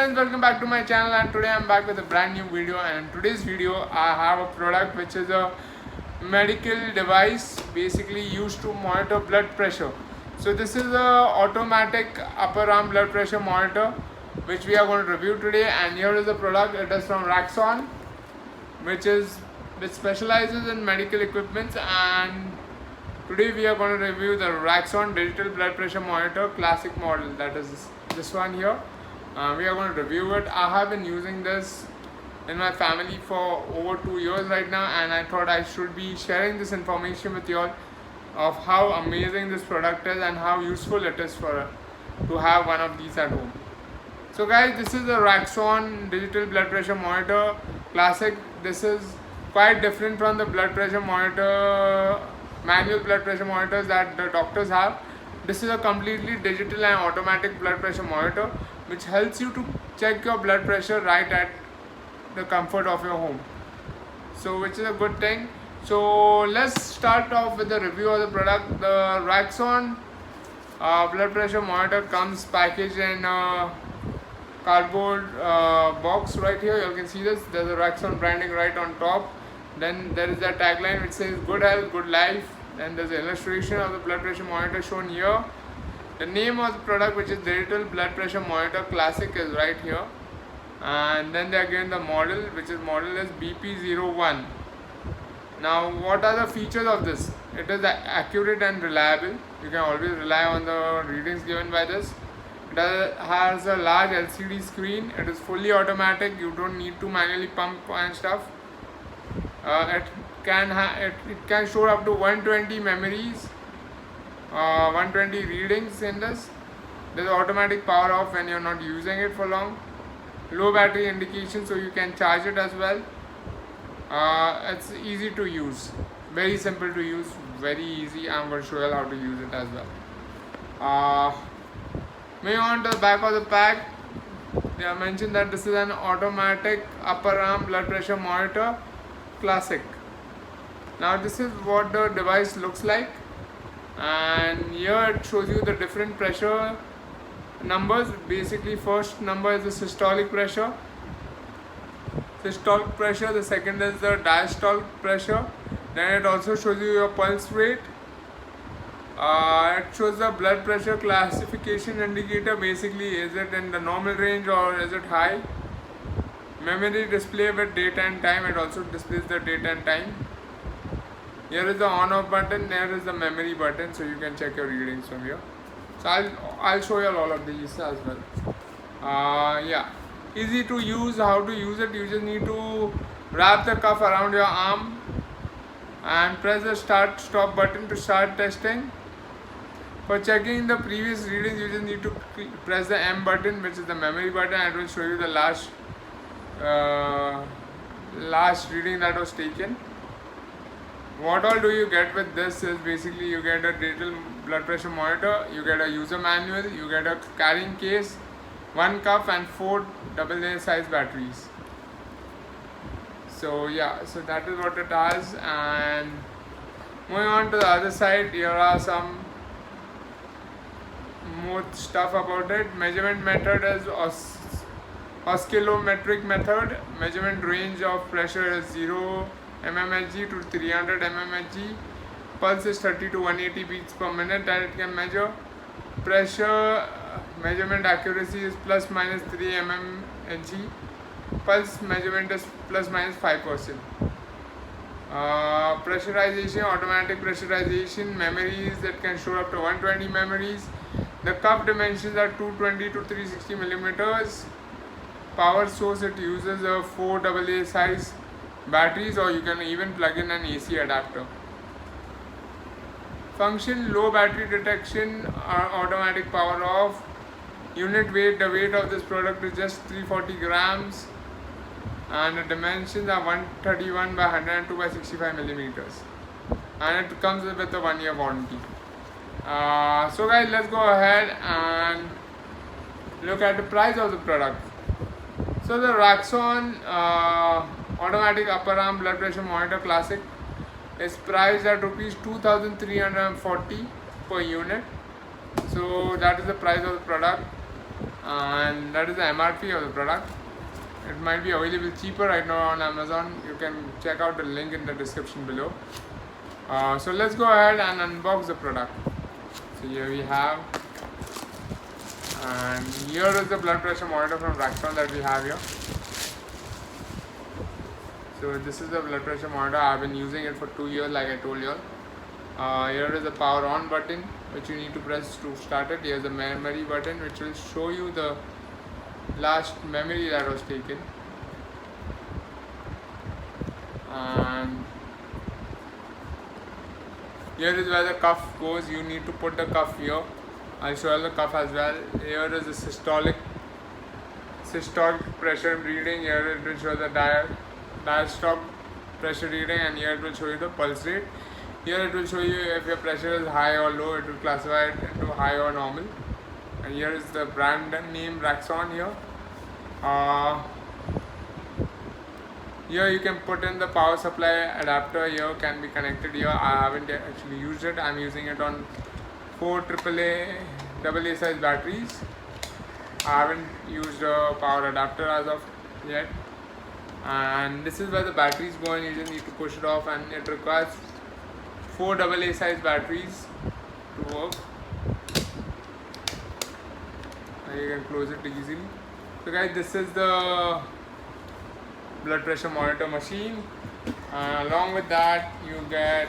friends, welcome back to my channel, and today I'm back with a brand new video. And in today's video I have a product which is a medical device basically used to monitor blood pressure. So this is a automatic upper arm blood pressure monitor which we are going to review today. And here is the product. It is from Raxon, which specializes in medical equipments. And today we are going to review the Raxon digital blood pressure monitor classic model, that is this one here. We are going to review it. I have been using this in my family for over 2 years right now, and I thought I should be sharing this information with you all of how amazing this product is and how useful it is for to have one of these at home. So guys, this is the Raxon digital blood pressure monitor classic. This is quite different from the blood pressure monitor, manual blood pressure monitors that the doctors have. This is a completely digital and automatic blood pressure monitor which helps you to check your blood pressure right at the comfort of your home. So which is a good thing. So let's start off with the review of the product. The Raxon blood pressure monitor comes packaged in a cardboard box right here. You can see this. There's a Raxon branding right on top. Then there is a tagline which says good health, good life. Then there's an illustration of the blood pressure monitor shown here. The name of the product, which is digital blood pressure monitor classic, is right here. And then they are given the model, which is model is BP01. Now what are the features of this? It is accurate and reliable. You can always rely on the readings given by this. It has a large LCD screen. It is fully automatic. You don't need to manually pump and stuff. It can show up to 120 memories, 120 readings in this. There's automatic power off when you're not using it for long. Low battery indication, so you can charge it as well. It's easy to use, very simple to use, very easy. I'm going to show you how to use it as well. Moving on to the back of the pack, they have mentioned that this is an automatic upper arm blood pressure monitor classic. Now this is what the device looks like, and here it shows you the different pressure numbers. Basically, first number is the systolic pressure. The second is the diastolic pressure. Then it also shows you your pulse rate. It shows the blood pressure classification indicator. Basically, is it in the normal range or is it high? Memory display with date and time. It also displays the date and time. Here is the on off button. There is the memory button, so you can check your readings from here. So I'll show you all of these as well. Yeah, easy to use. How to use it? You just need to wrap the cuff around your arm and press the start stop button to start testing. For checking the previous readings, you just need to press the M button, which is the memory button, and it will show you the last reading that was taken. What all do you get with this is basically you get a digital blood pressure monitor, you get a user manual, you get a carrying case, one cuff, and 4 AA size batteries. So yeah, so that is what it has. And moving on to the other side, here are some more stuff about it. Measurement method is oscillometric method. Measurement range of pressure is 0 mmHg to 300 mmHg. Pulse is 30 to 180 beats per minute that it can measure. Pressure measurement accuracy is plus minus 3 mmHg. Pulse measurement is plus minus 5%. Pressurization, automatic pressurization, memories that can show up to 120 memories. The cup dimensions are 220 to 360 millimeters. Power source, it uses a 4 AA size batteries, or you can even plug in an AC adapter. Function, low battery detection, automatic power off. Unit weight, the weight of this product is just 340 grams, and the dimensions are 131 by 102 by 65 millimeters, and it comes with a 1-year warranty. So guys, let's go ahead and look at the price of the product. So the Raxon automatic upper arm blood pressure monitor classic is priced at rupees 2340 per unit. So that is the price of the product. and that is the MRP of the product. It might be available cheaper right now on Amazon. You can check out the link in the description below. So let's go ahead and unbox the product. So here we have, and here is the blood pressure monitor from Raxon that we have here. So this is the blood pressure monitor. I've been using it for 2 years, like I told you all. Here is the power on button which you need to press to start it. Here's the memory button which will show you the last memory that was taken. And here is where the cuff goes. You need to put the cuff here. I'll show you the cuff as well. Here is the systolic pressure reading. Here it will show the diastolic pressure reading, and here it will show you the pulse rate. Here it will show you if your pressure is high or low. It will classify it into high or normal. And here is the brand name Raxon here. Here you can put in the power supply adapter. Here can be connected here. I haven't actually used it. I'm using it on 4 AA size batteries. I haven't used a power adapter as of yet. And this is where the batteries go, and you just need to push it off, and it requires 4 AA size batteries to work. And you can close it easily. So guys, this is the blood pressure monitor machine. Along with that, you get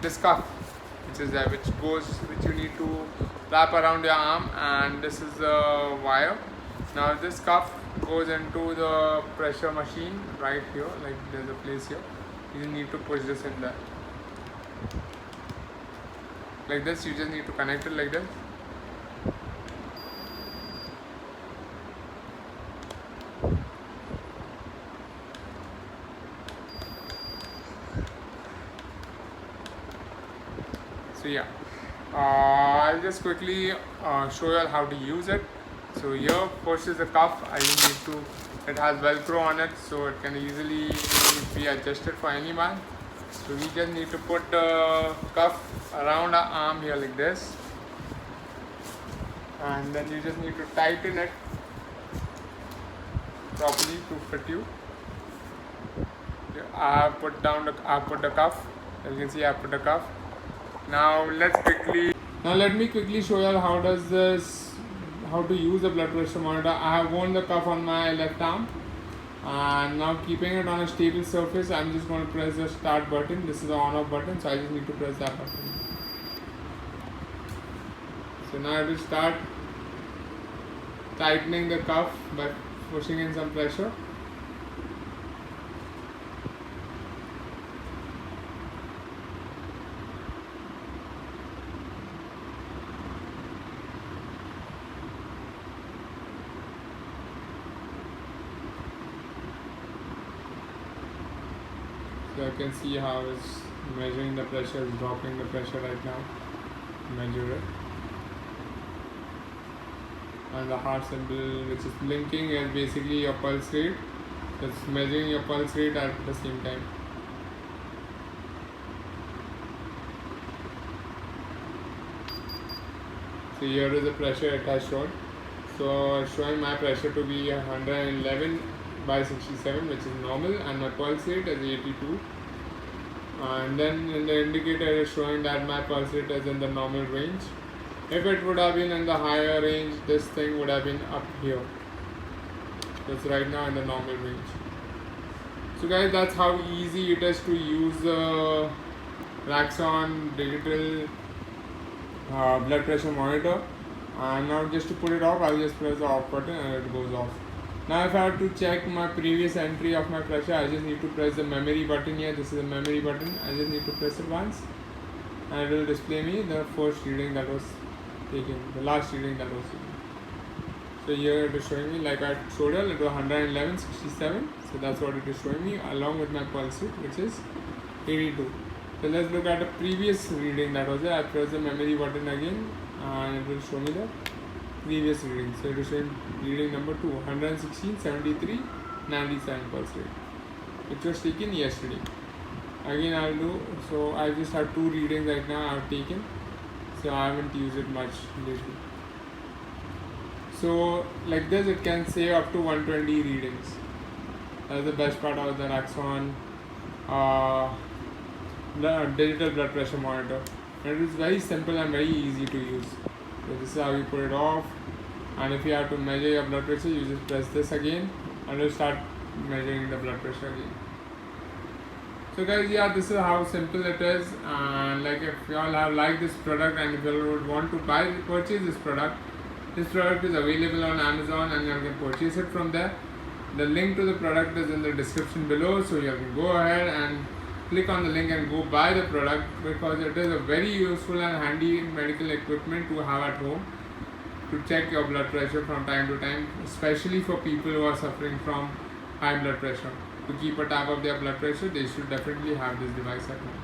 this cuff, which you need to wrap around your arm, and this is the wire. Now this cuff goes into the pressure machine right here, like there's a place here. You need to push this in there like this. You just need to connect it like this. So yeah, I'll just quickly show you all how to use it. So here first is the cuff. It has velcro on it, so it can easily be adjusted for any man. So we just need to put the cuff around our arm here like this, and then you just need to tighten it properly to fit you. I put the cuff. As you can see, I put the cuff. Now let me quickly show you all how to use the blood pressure monitor. I have worn the cuff on my left arm, and now keeping it on a stable surface, I'm just going to press the start button. This is the on off button, so I just need to press that button. So now it will start tightening the cuff by pushing in some pressure. So I can see how it's measuring the pressure, it's dropping the pressure right now. Measure it. And the heart symbol which is blinking is basically your pulse rate. It's measuring your pulse rate at the same time. So here is the pressure it has shown. So it's showing my pressure to be 111 by 67, which is normal, and my pulse rate is 82. And then in the indicator is showing that my pulse rate is in the normal range. If it would have been in the higher range, this thing would have been up here. It's right now in the normal range. So guys, that's how easy it is to use the Raxon digital blood pressure monitor. And now just to put it off, I'll just press the off button and it goes off. Now if I have to check my previous entry of my pressure, I just need to press the memory button here. This is the memory button. I just need to press it once, and it will display me the first reading that was taken, the last reading that was taken. So here it is showing me, like I showed you, it was 111.67. So that's what it is showing me, along with my pulse rate, which is 82. So let's look at the previous reading that was there. I press the memory button again, and it will show me the previous reading. So it is showing reading number 2, 116.73, 97 pulse rate, which was taken yesterday. Again I'll do, so I just have 2 readings right now I've taken, so I haven't used it much lately. So like this, it can save up to 120 readings. That's the best part of the Raxon digital blood pressure monitor. And it is very simple and very easy to use. So this is how you put it off. And if you have to measure your blood pressure, you just press this again and you'll start measuring the blood pressure again. So guys, yeah, this is how simple it is. And like, if you all have liked this product and if you all would want to purchase this product is available on Amazon and you can purchase it from there. The link to the product is in the description below, so you can go ahead and click on the link and go buy the product, because it is a very useful and handy medical equipment to have at home to check your blood pressure from time to time, especially for people who are suffering from high blood pressure. To keep a tab of their blood pressure, they should definitely have this device at home.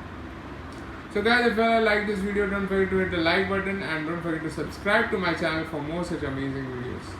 So guys, if you like this video, don't forget to hit the like button and don't forget to subscribe to my channel for more such amazing videos.